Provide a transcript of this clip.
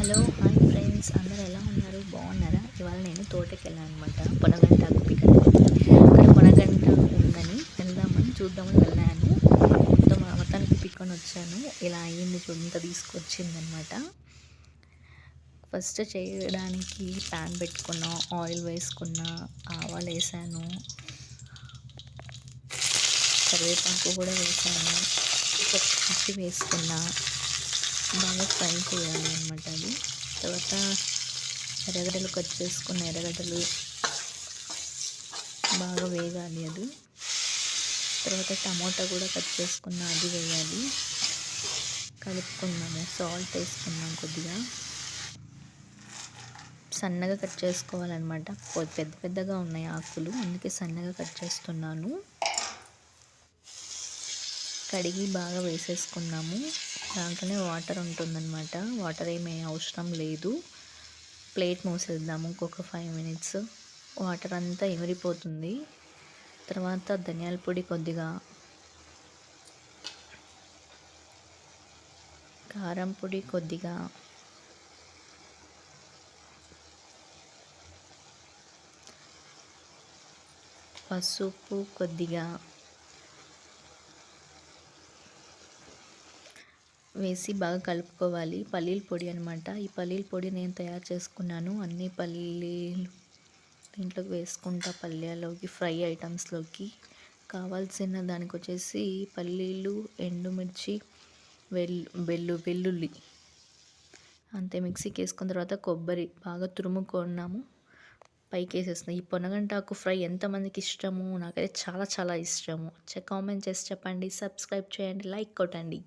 Hello hi friends, అందరూ ఎలా ఉన్నారు? బాగున్నారా? ఇవాళ నేను తోటకెళ్ళాను అనమాట. పొనగంటాకు పికడానికి. అక్కడ పొనగంటాకు ఉందని వెళ్దామని చూద్దామని వెళ్ళాను. మొత్తానికి పిక్కొని వచ్చాను. ఇలా అయ్యింది చూడు, ఇంత తీసుకొచ్చిందనమాట. ఫస్ట్ చేయడానికి ప్యాన్ పెట్టుకున్నా, ఆయిల్ వేసుకున్నా, ఆవాలు వేసాను, కరివేపాకు కూడా వేసాను, పచ్చి వేసుకున్నా. బాగా ఫ్రై చేయాలి అనమాట అది. తర్వాత ఎర్రగడ్డలు కట్ చేసుకున్న ఎర్రగడ్డలు బాగా వేగాలి అది. తర్వాత టమాటా కూడా కట్ చేసుకున్న అది వేయాలి. కలుపుకున్నాము, సాల్ట్ వేసుకున్నాం కొద్దిగా. సన్నగా కట్ చేసుకోవాలన్నమాట. పెద్ద పెద్దగా ఉన్నాయి ఆకులు, అందుకే సన్నగా కట్ చేస్తున్నాను. కడిగి బాగా వేసేసుకున్నాము. దాంట్లోనే వాటర్ ఉంటుందన్నమాట. వాటర్ ఏమీ అవసరం లేదు. ప్లేట్ మూసేద్దాము ఇంకొక 5 minutes. వాటర్ అంతా ఎమిరిపోతుంది. తర్వాత ధనియాల పొడి కొద్దిగా, కారం పొడి కొద్దిగా, పసుపు కొద్దిగా వేసి బాగా కలుపుకోవాలి. పల్లీల పొడి అనమాట. ఈ పల్లీల పొడి నేను తయారు చేసుకున్నాను. అన్ని పల్లీలు దీంట్లోకి వేసుకుంటా, పల్లీలోకి, ఫ్రై ఐటమ్స్లోకి. కావాల్సిన దానికి వచ్చేసి పల్లీలు, ఎండుమిర్చి, వెల్లుల్లి అంతే. మిక్సీకి వేసుకున్న తర్వాత కొబ్బరి బాగా తురుముకున్నాము, పైకి వేసేస్తున్నాం. ఈ పొనగంటాకు ఫ్రై ఎంతమందికి ఇష్టము? నాకైతే చాలా చాలా ఇష్టము. కామెంట్ చేసి చెప్పండి, సబ్స్క్రైబ్ చేయండి, లైక్ కొట్టండి.